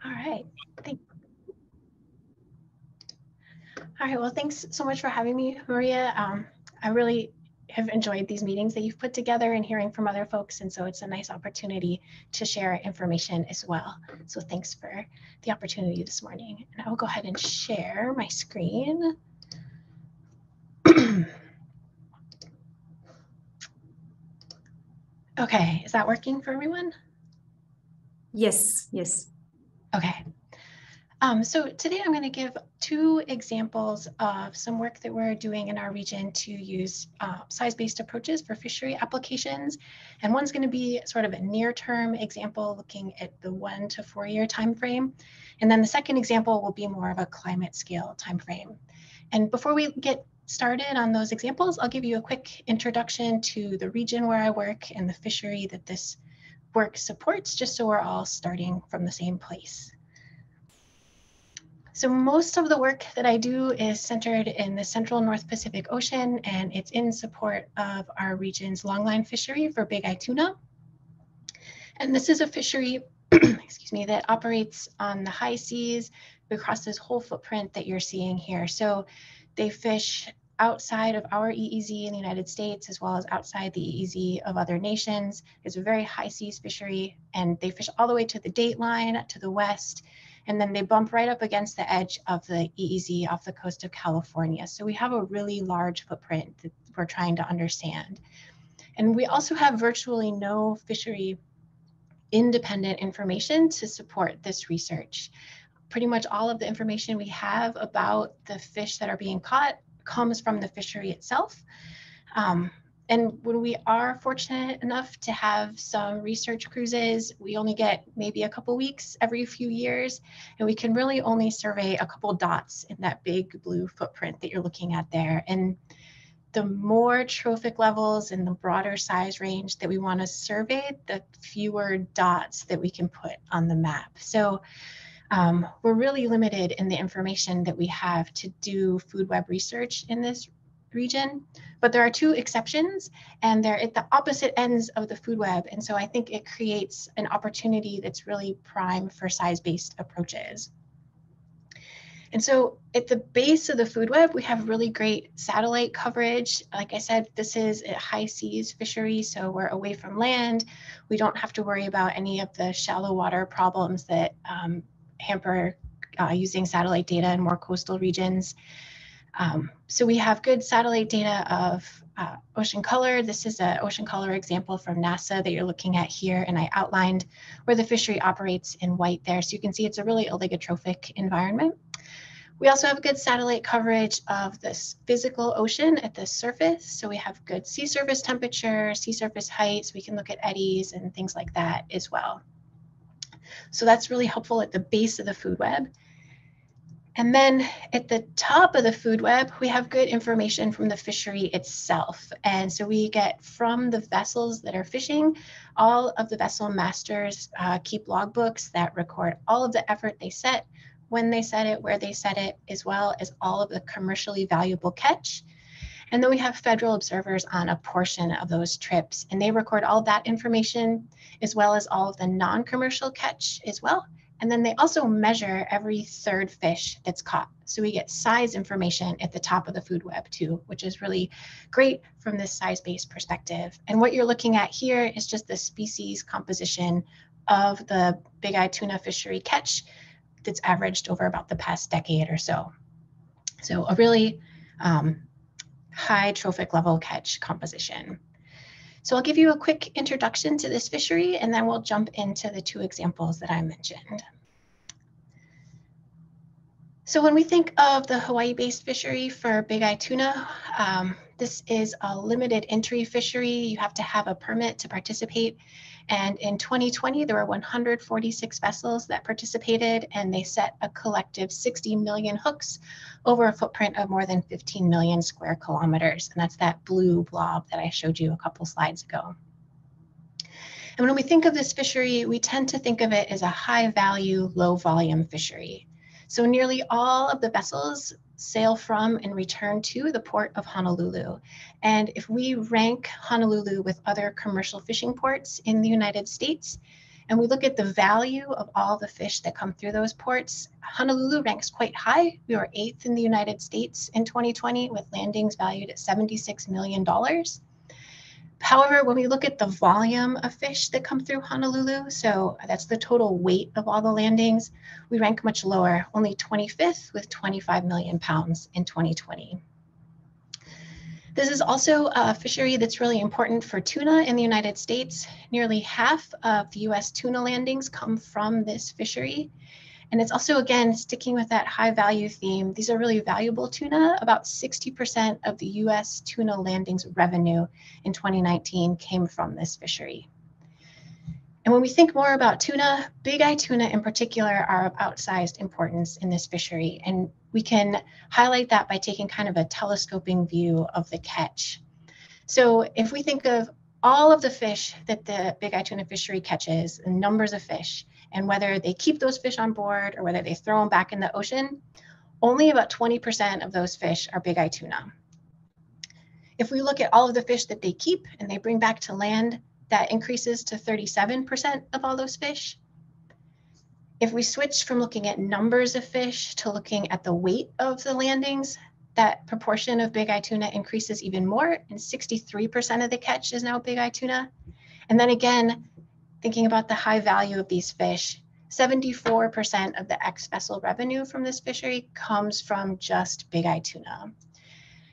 All right. All right. Well, thanks so much for having me, Maria. I really have enjoyed these meetings that you've put together and hearing from other folks. And so it's a nice opportunity to share information as well. So thanks for the opportunity this morning. And I will go ahead and share my screen. Okay, is that working for everyone? Yes, yes. Okay. So today I'm going to give two examples of some work that we're doing in our region to use size-based approaches for fishery applications. And one's going to be sort of a near-term example looking at the 1 to 4 year time frame. And then the second example will be more of a climate scale time frame. And before we get started on those examples, I'll give you a quick introduction to the region where I work and the fishery that this work supports, just so we're all starting from the same place. So most of the work that I do is centered in the central North Pacific Ocean, and it's in support of our region's longline fishery for big-eye tuna. And this is a fishery, excuse me, that operates on the high seas across this whole footprint that you're seeing here. So they fish outside of our EEZ in the United States, as well as outside the EEZ of other nations. It's a very high seas fishery, and they fish all the way to the date line to the west. And then they bump right up against the edge of the EEZ off the coast of California. So we have a really large footprint that we're trying to understand. And we also have virtually no fishery independent information to support this research. Pretty much all of the information we have about the fish that are being caught comes from the fishery itself. And when we are fortunate enough to have some research cruises, we only get maybe a couple weeks every few years, and we can really only survey a couple dots in that big blue footprint that you're looking at there. And the more trophic levels and the broader size range that we want to survey, the fewer dots that we can put on the map. So we're really limited in the information that we have to do food web research in this region, but there are two exceptions, and they're at the opposite ends of the food web. And so I think it creates an opportunity that's really prime for size-based approaches. And so at the base of the food web, we have really great satellite coverage. Like I said, this is a high seas fishery, so we're away from land. We don't have to worry about any of the shallow water problems that hamper using satellite data in more coastal regions. So we have good satellite data of ocean color. This is an ocean color example from NASA that you're looking at here, and I outlined where the fishery operates in white there. So you can see it's a really oligotrophic environment. We also have good satellite coverage of this physical ocean at the surface. So we have good sea surface temperature, sea surface height, so we can look at eddies and things like that as well. So that's really helpful at the base of the food web. And then at the top of the food web, we have good information from the fishery itself. And so we get from the vessels that are fishing, all of the vessel masters keep logbooks that record all of the effort they set, when they set it, where they set it, as well as all of the commercially valuable catch. And then we have federal observers on a portion of those trips, and they record all of that information, as well as all of the non-commercial catch as well. And then they also measure every third fish that's caught. So we get size information at the top of the food web too, which is really great from this size-based perspective. And what you're looking at here is just the species composition of the big-eye tuna fishery catch that's averaged over about the past decade or so. So a really high trophic level catch composition. So I'll give you a quick introduction to this fishery, and then we'll jump into the two examples that I mentioned. So when we think of the Hawaii-based fishery for big-eye tuna, this is a limited entry fishery. You have to have a permit to participate. And in 2020, there were 146 vessels that participated, and they set a collective 60 million hooks over a footprint of more than 15 million square kilometers. And that's that blue blob that I showed you a couple slides ago. And when we think of this fishery, we tend to think of it as a high value, low volume fishery. So nearly all of the vessels sail from and return to the port of Honolulu. And if we rank Honolulu with other commercial fishing ports in the United States, and we look at the value of all the fish that come through those ports, Honolulu ranks quite high. We were 8th in the United States in 2020 with landings valued at $76 million. However, when we look at the volume of fish that come through Honolulu, so that's the total weight of all the landings, we rank much lower, only 25th with 25 million pounds in 2020. This is also a fishery that's really important for tuna in the United States. Nearly half of the US tuna landings come from this fishery. And it's also, again, sticking with that high value theme. These are really valuable tuna. About 60% of the US tuna landings revenue in 2019 came from this fishery. And when we think more about tuna, big eye tuna in particular are of outsized importance in this fishery. And we can highlight that by taking kind of a telescoping view of the catch. So if we think of all of the fish that the big eye tuna fishery catches, the numbers of fish, and whether they keep those fish on board or whether they throw them back in the ocean, only about 20% of those fish are big eye tuna. If we look at all of the fish that they keep and they bring back to land, that increases to 37% of all those fish. If we switch from looking at numbers of fish to looking at the weight of the landings, that proportion of big eye tuna increases even more, and 63% of the catch is now big eye tuna. And then again, thinking about the high value of these fish, 74% of the ex-vessel revenue from this fishery comes from just big eye tuna.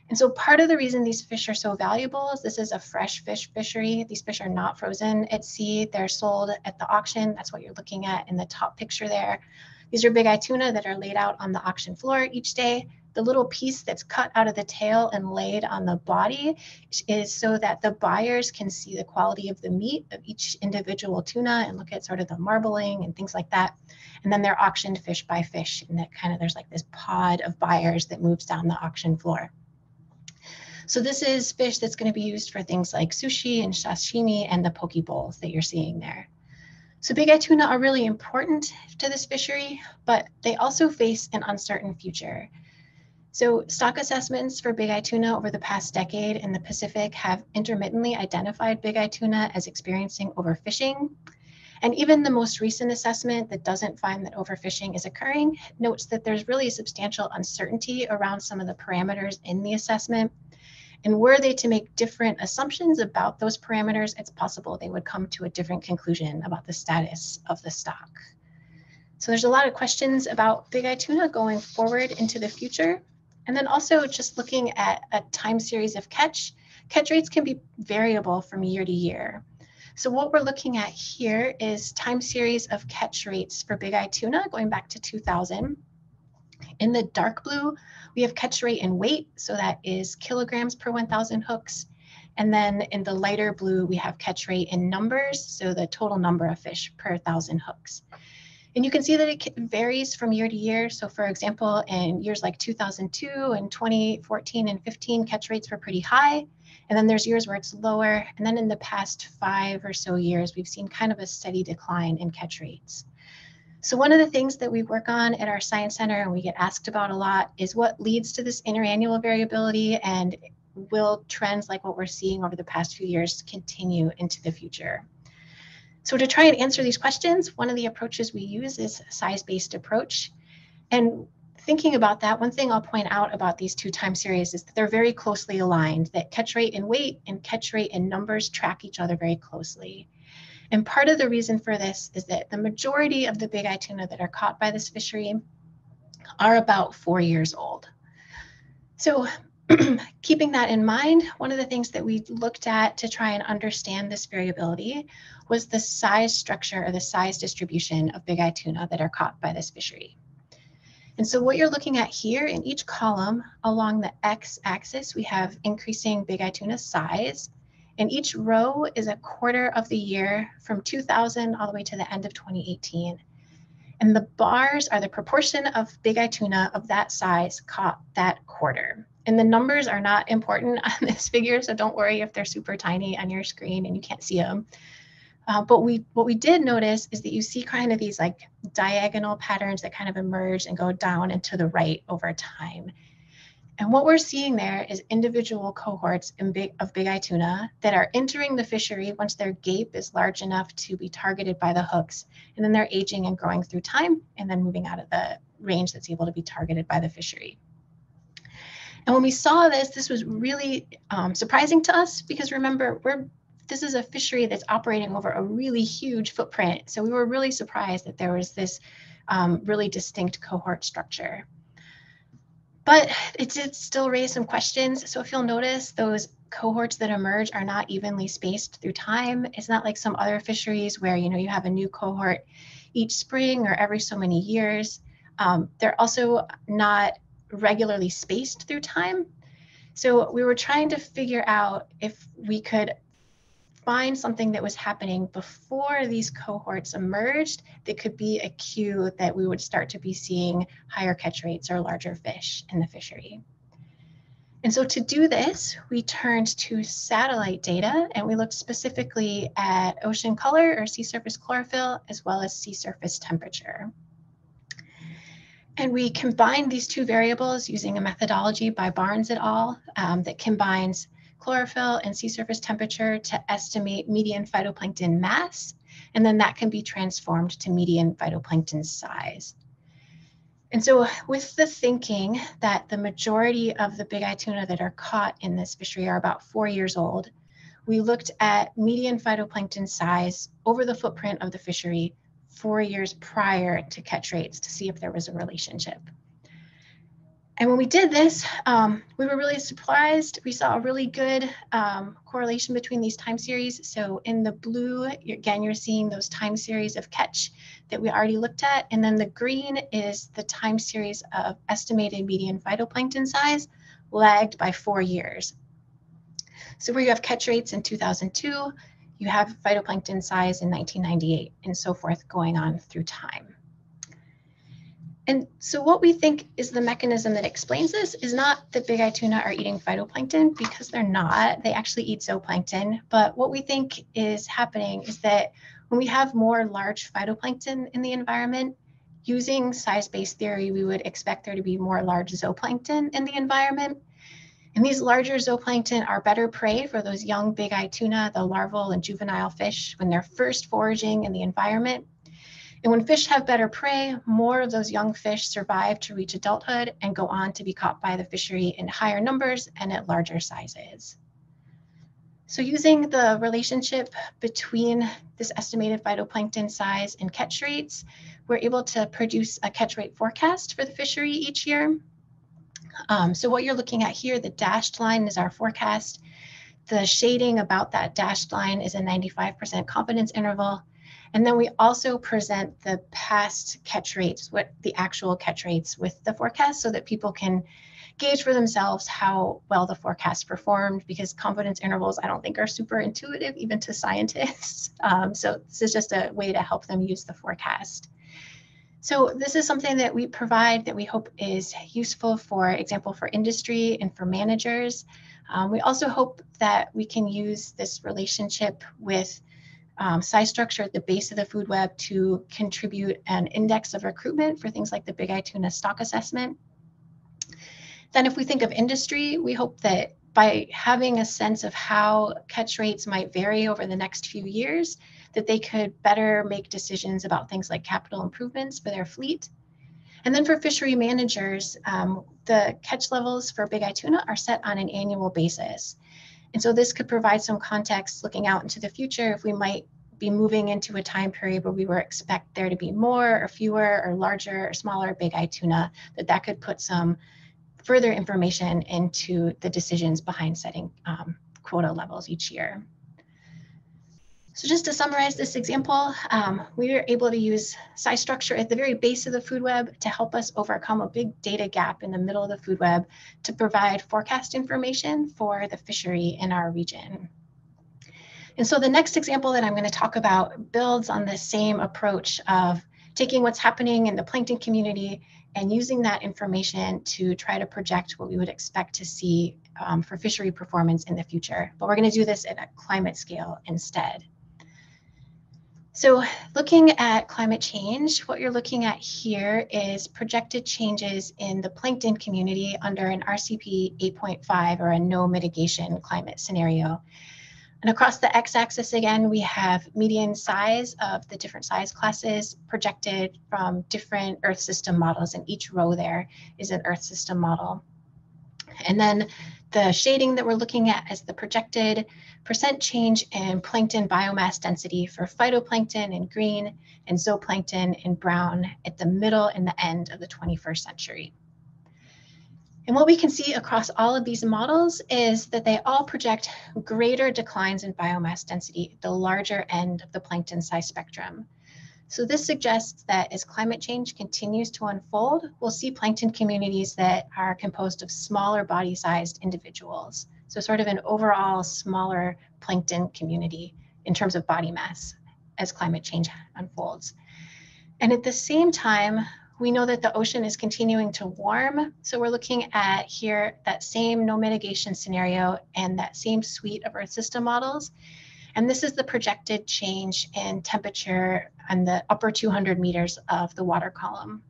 And so part of the reason these fish are so valuable is this is a fresh fish fishery. These fish are not frozen at sea. They're sold at the auction. That's what you're looking at in the top picture there. These are big eye tuna that are laid out on the auction floor each day. The little piece that's cut out of the tail and laid on the body is so that the buyers can see the quality of the meat of each individual tuna and look at sort of the marbling and things like that. And then they're auctioned fish by fish, and that kind of, there's like this pod of buyers that moves down the auction floor. So this is fish that's going to be used for things like sushi and sashimi and the poke bowls that you're seeing there. So big eye tuna are really important to this fishery, but they also face an uncertain future. So stock assessments for big eye tuna over the past decade in the Pacific have intermittently identified big eye tuna as experiencing overfishing. And even the most recent assessment that doesn't find that overfishing is occurring notes that there's really substantial uncertainty around some of the parameters in the assessment. And were they to make different assumptions about those parameters, it's possible they would come to a different conclusion about the status of the stock. So there's a lot of questions about big eye tuna going forward into the future. And then also just looking at a time series of catch rates can be variable from year to year. So what we're looking at here is time series of catch rates for big eye tuna going back to 2000. In the dark blue, we have catch rate in weight, so that is kilograms per 1,000 hooks. And then in the lighter blue, we have catch rate in numbers, so the total number of fish per 1,000 hooks. And you can see that it varies from year to year. So for example, in years like 2002 and 2014 and 15, catch rates were pretty high. And then there's years where it's lower. And then in the past 5 or so years, we've seen kind of a steady decline in catch rates. So one of the things that we work on at our Science Center and we get asked about a lot is what leads to this interannual variability, and will trends like what we're seeing over the past few years continue into the future? So to try and answer these questions, one of the approaches we use is a size-based approach. And thinking about that, one thing I'll point out about these two time series is that they're very closely aligned, that catch rate in weight and catch rate in numbers track each other very closely. And part of the reason for this is that the majority of the big eye tuna that are caught by this fishery are about 4 years old. So keeping that in mind, one of the things that we looked at to try and understand this variability was the size structure or the size distribution of big eye tuna that are caught by this fishery. And so what you're looking at here in each column along the x-axis, we have increasing big eye tuna size. And each row is a quarter of the year from 2000 all the way to the end of 2018. And the bars are the proportion of big eye tuna of that size caught that quarter. And the numbers are not important on this figure, so don't worry if they're super tiny on your screen and you can't see them. But what we did notice is that you see kind of these like diagonal patterns that kind of emerge and go down and to the right over time. And what we're seeing there is individual cohorts of big eye tuna that are entering the fishery once their gape is large enough to be targeted by the hooks. And then they're aging and growing through time and then moving out of the range that's able to be targeted by the fishery. And when we saw this, this was really surprising to us because remember, this is a fishery that's operating over a really huge footprint. So we were really surprised that there was this really distinct cohort structure. But it did still raise some questions. So if you'll notice, those cohorts that emerge are not evenly spaced through time. It's not like some other fisheries where you have a new cohort each spring or every so many years. They're also not regularly spaced through time. So we were trying to figure out if we could find something that was happening before these cohorts emerged that could be a cue that we would start to be seeing higher catch rates or larger fish in the fishery. And so to do this, we turned to satellite data and we looked specifically at ocean color or sea surface chlorophyll, as well as sea surface temperature. And we combined these two variables using a methodology by Barnes et al. That combines chlorophyll and sea surface temperature to estimate median phytoplankton mass, and then that can be transformed to median phytoplankton size. And so with the thinking that the majority of the big eye tuna that are caught in this fishery are about 4 years old, we looked at median phytoplankton size over the footprint of the fishery 4 years prior to catch rates to see if there was a relationship. And when we did this, we were really surprised. We saw a really good correlation between these time series. So in the blue, again, you're seeing those time series of catch that we already looked at. And then the green is the time series of estimated median phytoplankton size lagged by 4 years. So where you have catch rates in 2002, you have phytoplankton size in 1998 and so forth going on through time. And so what we think is the mechanism that explains this is not that big eye tuna are eating phytoplankton, because they're not. They actually eat zooplankton. But what we think is happening is that when we have more large phytoplankton in the environment, using size-based theory, we would expect there to be more large zooplankton in the environment. And these larger zooplankton are better prey for those young big eye tuna, the larval and juvenile fish, when they're first foraging in the environment. And when fish have better prey, more of those young fish survive to reach adulthood and go on to be caught by the fishery in higher numbers and at larger sizes. So using the relationship between this estimated phytoplankton size and catch rates, we're able to produce a catch rate forecast for the fishery each year. So what you're looking at here, the dashed line is our forecast. The shading about that dashed line is a 95% confidence interval. And then we also present the past catch rates, what the actual catch rates with the forecast, so that people can gauge for themselves how well the forecast performed, because confidence intervals I don't think are super intuitive even to scientists. So this is just a way to help them use the forecast. So this is something that we provide that we hope is useful, for example, for industry and for managers. We also hope that we can use this relationship with size structure at the base of the food web to contribute an index of recruitment for things like the big eye tuna stock assessment. Then if we think of industry, we hope that by having a sense of how catch rates might vary over the next few years, that they could better make decisions about things like capital improvements for their fleet. And then for fishery managers, the catch levels for big eye tuna are set on an annual basis. And so this could provide some context looking out into the future if we might be moving into a time period where we were expect there to be more or fewer or larger or smaller big eye tuna, that could put some further information into the decisions behind setting quota levels each year. So just to summarize this example, we were able to use size structure at the very base of the food web to help us overcome a big data gap in the middle of the food web to provide forecast information for the fishery in our region. And so the next example that I'm going to talk about builds on the same approach of taking what's happening in the plankton community and using that information to try to project what we would expect to see for fishery performance in the future. But we're going to do this at a climate scale instead. So looking at climate change, what you're looking at here is projected changes in the plankton community under an RCP 8.5 or a no mitigation climate scenario. And across the x-axis again, we have median size of the different size classes projected from different Earth system models, and each row there is an Earth system model. And then the shading that we're looking at is the projected percent change in plankton biomass density for phytoplankton in green and zooplankton in brown at the middle and the end of the 21st century. And what we can see across all of these models is that they all project greater declines in biomass density at the larger end of the plankton size spectrum. So this suggests that as climate change continues to unfold, we'll see plankton communities that are composed of smaller body-sized individuals. So sort of an overall smaller plankton community in terms of body mass as climate change unfolds. And at the same time, we know that the ocean is continuing to warm. So we're looking at here that same no mitigation scenario and that same suite of Earth system models. And this is the projected change in temperature on the upper 200 meters of the water column.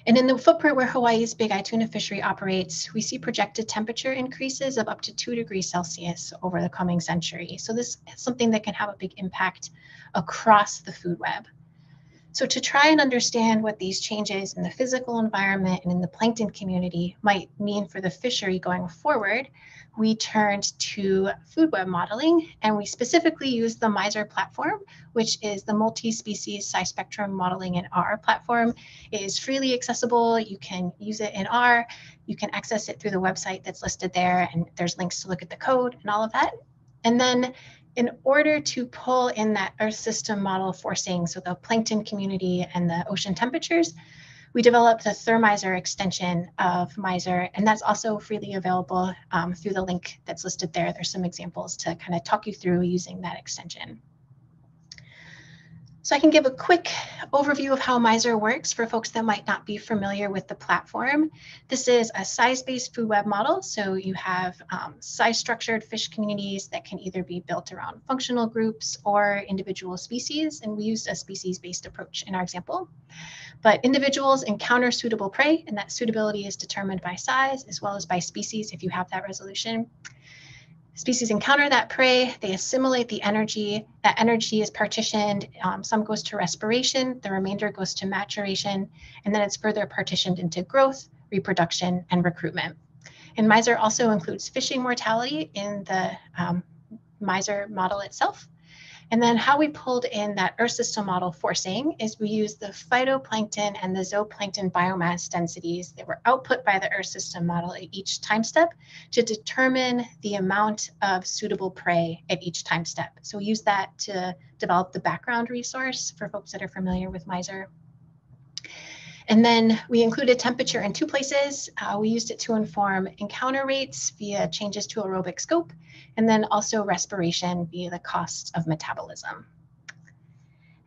And in the footprint where Hawaii's big eye tuna fishery operates, we see projected temperature increases of up to 2 degrees Celsius over the coming century. So this is something that can have a big impact across the food web. So to try and understand what these changes in the physical environment and in the plankton community might mean for the fishery going forward, we turned to food web modeling, and we specifically used the MISER platform, which is the multi-species size spectrum modeling in R platform. It is freely accessible. You can use it in R. You can access it through the website that's listed there, and there's links to look at the code and all of that. And then in order to pull in that Earth system model forcing, so the plankton community and the ocean temperatures, we developed the Thermizer extension of MISER, and that's also freely available through the link that's listed there. There's some examples to kind of talk you through using that extension. So I can give a quick overview of how MISER works for folks that might not be familiar with the platform. This is a size-based food web model. So you have size-structured fish communities that can either be built around functional groups or individual species. And we used a species-based approach in our example. But individuals encounter suitable prey, and that suitability is determined by size as well as by species if you have that resolution. Species encounter that prey, they assimilate the energy, that energy is partitioned, some goes to respiration, the remainder goes to maturation, and then it's further partitioned into growth, reproduction, and recruitment. And MISER also includes fishing mortality in the MISER model itself. And then how we pulled in that Earth system model forcing is we used the phytoplankton and the zooplankton biomass densities that were output by the Earth system model at each time step to determine the amount of suitable prey at each time step. So we use that to develop the background resource for folks that are familiar with MISER. And then we included temperature in two places. We used it to inform encounter rates via changes to aerobic scope, and then also respiration via the costs of metabolism.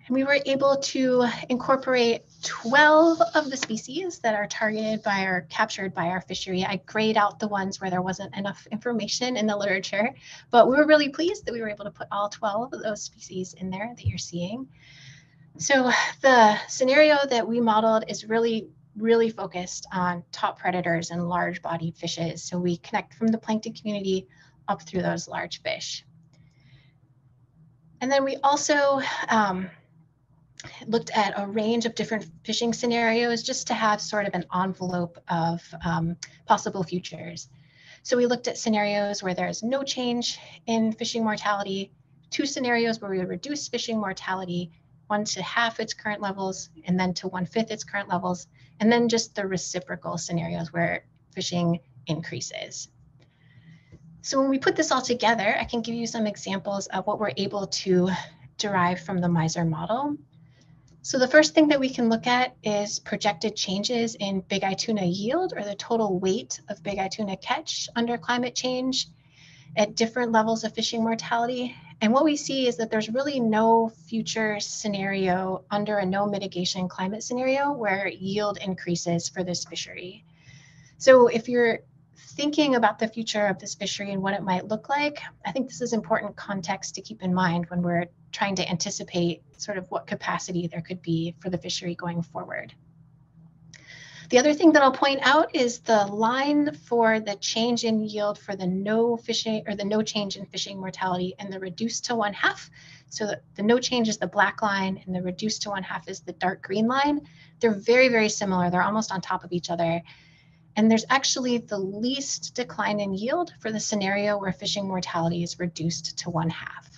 And we were able to incorporate 12 of the species that are targeted by or captured by our fishery. I grayed out the ones where there wasn't enough information in the literature, but we were really pleased that we were able to put all 12 of those species in there that you're seeing. So the scenario that we modeled is really focused on top predators and large-bodied fishes. So we connect from the plankton community up through those large fish. And then we also looked at a range of different fishing scenarios just to have sort of an envelope of possible futures. So we looked at scenarios where there's no change in fishing mortality, 2 scenarios where we would reduce fishing mortality, 1 to half its current levels, and then to 1/5 its current levels, and then just the reciprocal scenarios where fishing increases. So when we put this all together, I can give you some examples of what we're able to derive from the MISER model. So the first thing that we can look at is projected changes in big eye tuna yield, or the total weight of big eye tuna catch under climate change at different levels of fishing mortality. And what we see is that there's really no future scenario under a no mitigation climate scenario where yield increases for this fishery. So if you're thinking about the future of this fishery and what it might look like, I think this is important context to keep in mind when we're trying to anticipate sort of what capacity there could be for the fishery going forward. The other thing that I'll point out is the line for the change in yield for the no fishing or the no change in fishing mortality and the reduced to 1/2. So the no change is the black line and the reduced to 1/2 is the dark green line. They're very, very similar. They're almost on top of each other. And there's actually the least decline in yield for the scenario where fishing mortality is reduced to 1/2.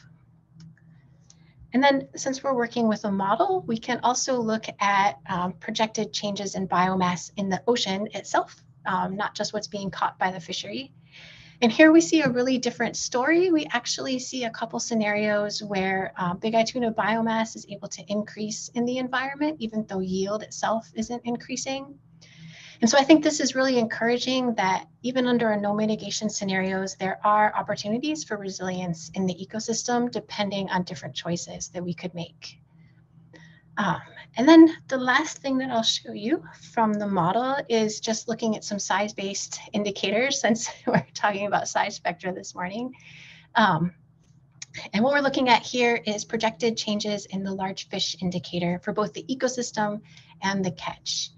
And then since we're working with a model, we can also look at projected changes in biomass in the ocean itself, not just what's being caught by the fishery. And here we see a really different story. We actually see a couple scenarios where big eye tuna biomass is able to increase in the environment, even though yield itself isn't increasing. And so I think this is really encouraging that even under no mitigation scenarios, there are opportunities for resilience in the ecosystem depending on different choices that we could make. And then the last thing that I'll show you from the model is just looking at some size-based indicators, since we're talking about size spectra this morning. And what we're looking at here is projected changes in the large fish indicator for both the ecosystem and the catch.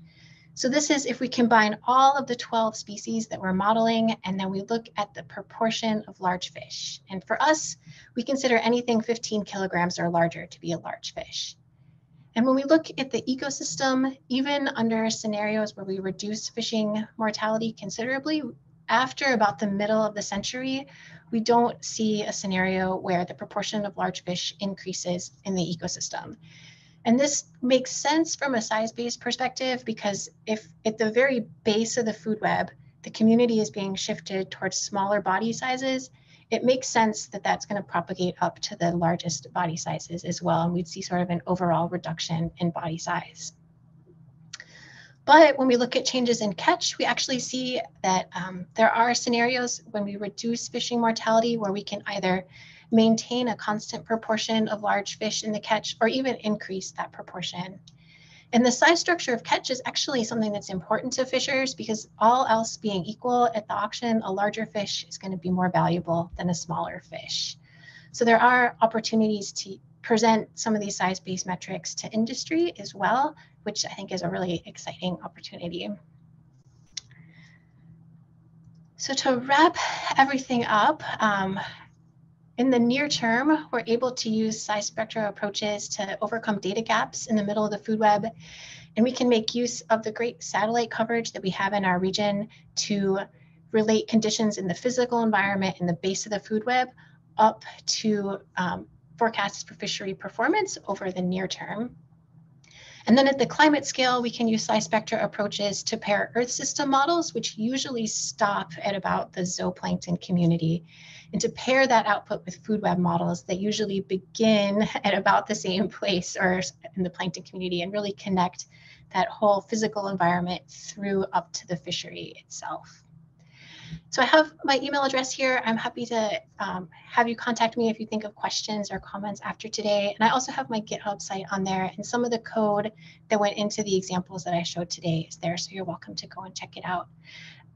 So this is if we combine all of the 12 species that we're modeling, and then we look at the proportion of large fish. And for us, we consider anything 15 kilograms or larger to be a large fish. And when we look at the ecosystem, even under scenarios where we reduce fishing mortality considerably, after about the middle of the century, we don't see a scenario where the proportion of large fish increases in the ecosystem. And this makes sense from a size-based perspective, because if at the very base of the food web, the community is being shifted towards smaller body sizes, it makes sense that that's going to propagate up to the largest body sizes as well. And we'd see sort of an overall reduction in body size. But when we look at changes in catch, we actually see that there are scenarios when we reduce fishing mortality where we can either maintain a constant proportion of large fish in the catch or even increase that proportion. And the size structure of catch is actually something that's important to fishers, because all else being equal at the auction, a larger fish is going to be more valuable than a smaller fish. So there are opportunities to present some of these size-based metrics to industry as well, which I think is a really exciting opportunity. So to wrap everything up, in the near term, we're able to use size spectra approaches to overcome data gaps in the middle of the food web. And we can make use of the great satellite coverage that we have in our region to relate conditions in the physical environment in the base of the food web up to forecasts for fishery performance over the near term. And then at the climate scale, we can use size spectra approaches to pair Earth system models, which usually stop at about the zooplankton community, and to pair that output with food web models that usually begin at about the same place or in the plankton community, and really connect that whole physical environment through up to the fishery itself. So I have my email address here. I'm happy to have you contact me if you think of questions or comments after today. And I also have my GitHub site on there, and some of the code that went into the examples that I showed today is there. So you're welcome to go and check it out.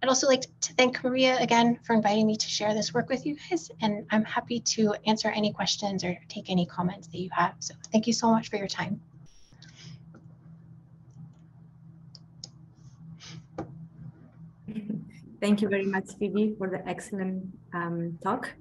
I'd also like to thank Maria again for inviting me to share this work with you guys. And I'm happy to answer any questions or take any comments that you have. So thank you so much for your time. Thank you very much, Phoebe, for the excellent talk.